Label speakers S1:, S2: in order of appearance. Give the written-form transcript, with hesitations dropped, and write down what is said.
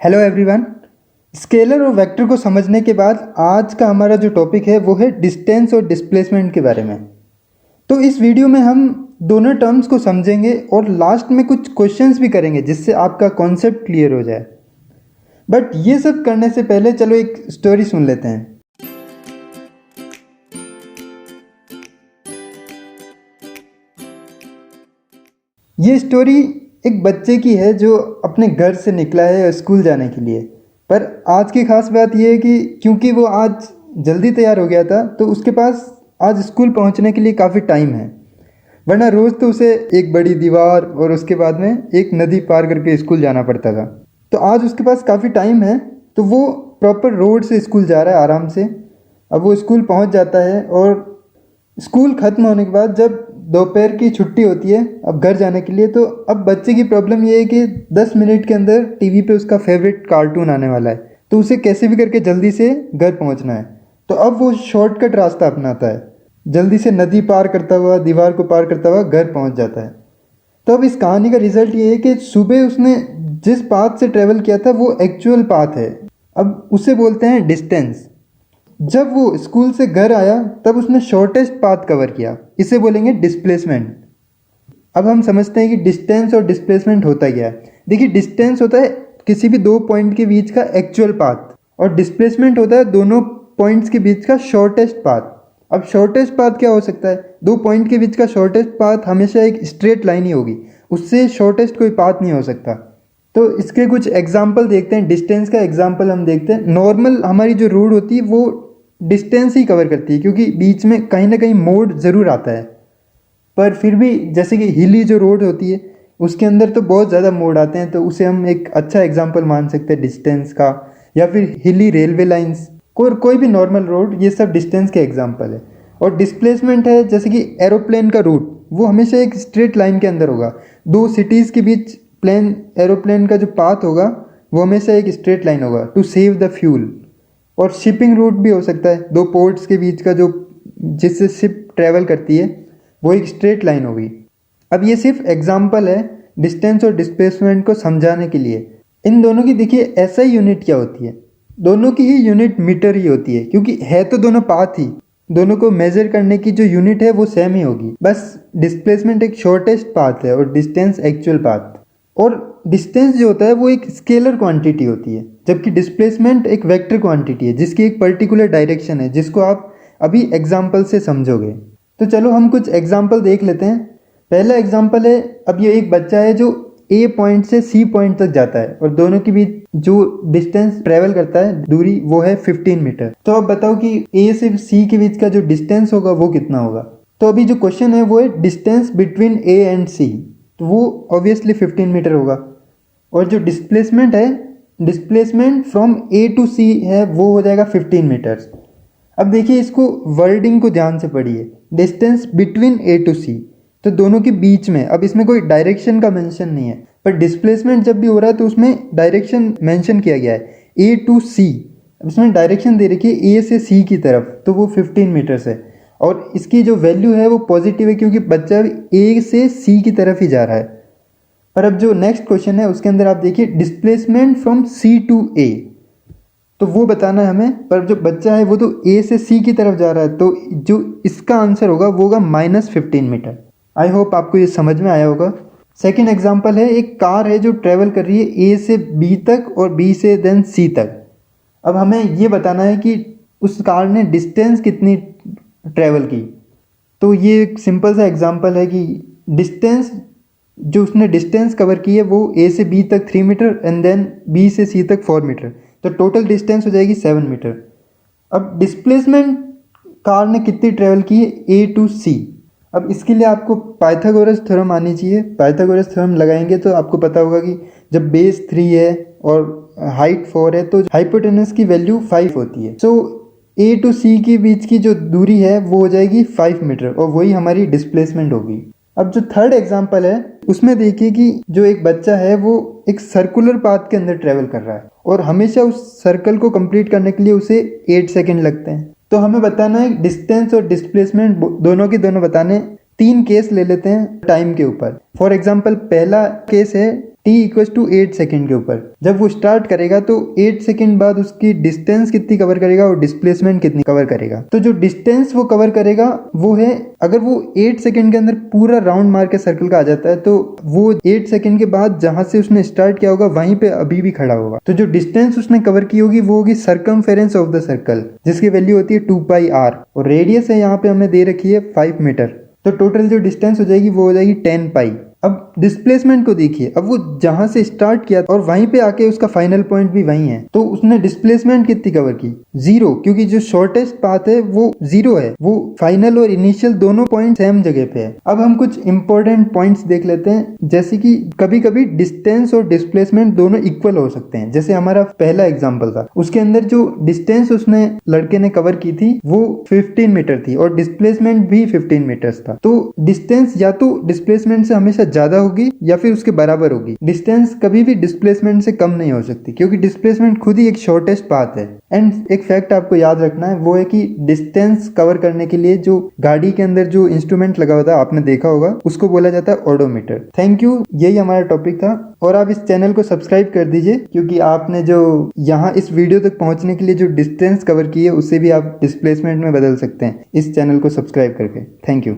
S1: Hello everyone. Scalar और vector को समझने के बाद आज का हमारा जो टॉपिक है वो है डिस्टेंस और डिस्प्लेसमेंट के बारे में। तो इस वीडियो में हम दोनों टर्म्स को समझेंगे और लास्ट में कुछ क्वेश्चंस भी करेंगे जिससे आपका कॉन्सेप्ट क्लियर हो जाए। बट ये सब करने से पहले चलो एक स्टोरी सुन लेते हैं। ये स्टोरी एक बच्चे की है जो अपने घर से निकला है स्कूल जाने के लिए। पर आज की खास बात यह है कि क्योंकि वो आज जल्दी तैयार हो गया था तो उसके पास आज स्कूल पहुंचने के लिए काफ़ी टाइम है, वरना रोज़ तो उसे एक बड़ी दीवार और उसके बाद में एक नदी पार करके स्कूल जाना पड़ता था। तो आज उसके पास काफ़ी टाइम है तो वो प्रॉपर रोड से स्कूल जा रहा है आराम से। अब वो स्कूल पहुंच जाता है और स्कूल ख़त्म होने के बाद जब दोपहर की छुट्टी होती है अब घर जाने के लिए, तो अब बच्चे की प्रॉब्लम ये है कि 10 मिनट के अंदर टीवी पे उसका फेवरेट कार्टून आने वाला है, तो उसे कैसे भी करके जल्दी से घर पहुंचना है। तो अब वो शॉर्टकट रास्ता अपनाता है, जल्दी से नदी पार करता हुआ दीवार को पार करता हुआ घर पहुंच जाता है। तो अब इस कहानी का रिजल्ट ये है कि सुबह उसने जिस पाथ से ट्रेवल किया था वो एक्चुअल पाथ है, अब उसे बोलते हैं डिस्टेंस। जब वो स्कूल से घर आया तब उसने शॉर्टेस्ट पाथ कवर किया, इसे बोलेंगे डिस्प्लेसमेंट। अब हम समझते हैं कि डिस्टेंस और डिस्प्लेसमेंट होता क्या है। देखिए, डिस्टेंस होता है किसी भी दो पॉइंट के बीच का एक्चुअल पाथ और डिस्प्लेसमेंट होता है दोनों पॉइंट्स के बीच का शॉर्टेस्ट पाथ। अब शॉर्टेस्ट पाथ क्या हो सकता है? दो पॉइंट के बीच का शॉर्टेस्ट पाथ हमेशा एक स्ट्रेट लाइन ही होगी, उससे शॉर्टेस्ट कोई पाथ नहीं हो सकता। तो इसके कुछ एग्जाम्पल देखते हैं। डिस्टेंस का एग्जाम्पल हम देखते हैं। नॉर्मल हमारी जो रोड होती है वो डिस्टेंस ही कवर करती है क्योंकि बीच में कहीं ना कहीं मोड़ ज़रूर आता है, पर फिर भी जैसे कि हिली जो रोड होती है उसके अंदर तो बहुत ज़्यादा मोड़ आते हैं, तो उसे हम एक अच्छा एग्जाम्पल मान सकते हैं डिस्टेंस का। या फिर हिली रेलवे लाइंस, कोई भी नॉर्मल रोड, ये सब डिस्टेंस के एग्जाम्पल है। और डिस्प्लेसमेंट है जैसे कि एरोप्लेन का रूट, वो हमेशा एक स्ट्रेट लाइन के अंदर होगा। दो सिटीज़ के बीच एरोप्लेन का जो पाथ होगा वो हमेशा एक स्ट्रेट लाइन होगा टू सेव द फ्यूल। और शिपिंग रूट भी हो सकता है, दो पोर्ट्स के बीच का जो जिससे शिप ट्रैवल करती है वो एक स्ट्रेट लाइन होगी। अब ये सिर्फ एग्जांपल है डिस्टेंस और डिस्प्लेसमेंट को समझाने के लिए। इन दोनों की देखिए ऐसा ही यूनिट क्या होती है, दोनों की ही यूनिट मीटर ही होती है, क्योंकि है तो दोनों पाथ ही, दोनों को मेजर करने की जो यूनिट है वो सेम ही होगी। बस डिस्प्लेसमेंट एक शॉर्टेस्ट पाथ है और डिस्टेंस एक्चुअल पाथ। और डिस्टेंस जो होता है वो एक स्केलर क्वांटिटी होती है, जबकि डिस्प्लेसमेंट एक वेक्टर क्वांटिटी है जिसकी एक पर्टिकुलर डायरेक्शन है, जिसको आप अभी एग्जाम्पल से समझोगे। तो चलो हम कुछ एग्जाम्पल देख लेते हैं। पहला एग्जाम्पल है, अब ये एक बच्चा है जो ए पॉइंट से सी पॉइंट तक जाता है और दोनों के बीच जो डिस्टेंस ट्रेवल करता है दूरी वो है 15 मीटर। तो अब बताओ कि ए से सी के बीच का जो डिस्टेंस होगा वो कितना होगा। तो अभी जो क्वेश्चन है वो है डिस्टेंस बिटवीन ए एंड सी, तो वो ऑब्वियसली 15 मीटर होगा। और जो डिस्प्लेसमेंट है, डिस्प्लेसमेंट फ्रॉम ए टू सी है, वो हो जाएगा 15 मीटर्स। अब देखिए इसको वर्डिंग को ध्यान से पढ़िए, डिस्टेंस बिटवीन ए टू सी, तो दोनों के बीच में। अब इसमें कोई डायरेक्शन का मेंशन नहीं है, पर डिस्प्लेसमेंट जब भी हो रहा है तो उसमें डायरेक्शन मेंशन किया गया है, ए टू सी। अब इसमें डायरेक्शन दे रखी है ए से सी की तरफ, तो वो 15 मीटर्स है। और इसकी जो वैल्यू है वो पॉजिटिव है क्योंकि बच्चा ए से सी की तरफ ही जा रहा है। पर अब जो नेक्स्ट क्वेश्चन है उसके अंदर आप देखिए डिस्प्लेसमेंट फ्रॉम सी टू ए, तो वो बताना है हमें। पर जो बच्चा है वो तो ए से सी की तरफ जा रहा है, तो जो इसका आंसर होगा वो होगा -15 मीटर। आई होप आपको ये समझ में आया होगा। सेकेंड एग्जाम्पल है, एक कार है जो ट्रेवल कर रही है ए से बी तक और बी से देन सी तक। अब हमें ये बताना है कि उस कार ने डिस्टेंस कितनी ट्रेवल की। तो ये एक सिंपल सा एग्जाम्पल है कि डिस्टेंस जो उसने डिस्टेंस कवर की है वो ए से बी तक 3 मीटर एंड देन बी से सी तक 4 मीटर, तो टोटल डिस्टेंस हो जाएगी 7 मीटर। अब डिस्प्लेसमेंट कार ने कितनी ट्रेवल की है ए टू सी। अब इसके लिए आपको पाइथागोरस थ्योरम आनी चाहिए। पाइथागोरस थ्योरम लगाएंगे तो आपको पता होगा कि जब बेस 3 है और हाइट 4 है तो हाइपोटेनस की वैल्यू 5 होती है। सो ए टू सी के बीच की जो दूरी है वो हो जाएगी 5 मीटर और वही हमारी डिस्प्लेसमेंट होगी। अब जो थर्ड एग्जाम्पल है उसमें देखिए कि जो एक बच्चा है वो एक सर्कुलर पाथ के अंदर ट्रेवल कर रहा है और हमेशा उस सर्कल को कंप्लीट करने के लिए उसे 8 सेकेंड लगते हैं। तो हमें बताना है डिस्टेंस और डिस्प्लेसमेंट दोनों के दोनों बताने। 3 केस ले लेते हैं टाइम के ऊपर। फॉर एग्जाम्पल पहला केस है t इक्वल टू 8 सेकेंड के ऊपर। जब वो स्टार्ट करेगा तो 8 सेकेंड बाद उसकी डिस्टेंस कितनी कवर करेगा और डिस्प्लेसमेंट कितनी कवर करेगा। तो जो डिस्टेंस वो कवर करेगा वो है, अगर वो 8 सेकेंड के अंदर पूरा राउंड मार के सर्कल का आ जाता है तो वो 8 सेकेंड के बाद जहां से उसने स्टार्ट किया होगा वहीं पे अभी भी खड़ा होगा। तो जो डिस्टेंस उसने कवर की होगी वो होगी सर्कमफेरेंस ऑफ द सर्कल, जिसकी वैल्यू होती है 2πr, और रेडियस है यहाँ पे हमें दे रखी है 5 मीटर। तो टोटल जो डिस्टेंस हो जाएगी वो हो जाएगी 10π। अब डिस्प्लेसमेंट को देखिए, अब वो जहां से स्टार्ट किया और वहीं पे आके उसका फाइनल पॉइंट भी वहीं है, तो उसने डिस्प्लेसमेंट कितनी कवर की? 0, क्योंकि जो शॉर्टेस्ट पाथ है वो 0 है, वो फाइनल और इनिशियल दोनों पॉइंट सेम जगह पे है। अब हम कुछ इंपॉर्टेंट पॉइंट्स देख लेते हैं, जैसे कि कभी कभी डिस्टेंस और डिस्प्लेसमेंट दोनों इक्वल हो सकते हैं। जैसे हमारा पहला एग्जाम्पल था, उसके अंदर जो डिस्टेंस उसने लड़के ने कवर की थी वो 15 मीटर थी और डिस्प्लेसमेंट भी 15 मीटर्स था। तो डिस्टेंस या तो डिस्प्लेसमेंट से हमेशा ज्यादा होगी या फिर उसके बराबर होगी। डिस्टेंस कभी भी डिस्प्लेसमेंट से कम नहीं हो सकती, क्योंकि डिस्प्लेसमेंट खुद ही एक शॉर्टेस्ट पाथ है। एंड एक फैक्ट आपको याद रखना है, वो है कि डिस्टेंस कवर करने के लिए जो गाड़ी के अंदर जो इंस्ट्रूमेंट लगा होता है, आपने देखा होगा, उसको बोला जाता है ओडोमीटर। थैंक यू, यही हमारा टॉपिक था। और आप इस चैनल को सब्सक्राइब कर दीजिए, क्योंकि आपने जो यहाँ इस वीडियो तक पहुंचने के लिए जो डिस्टेंस कवर की है उसे भी आप डिस्प्लेसमेंट में बदल सकते हैं इस चैनल को सब्सक्राइब करके। Thank you.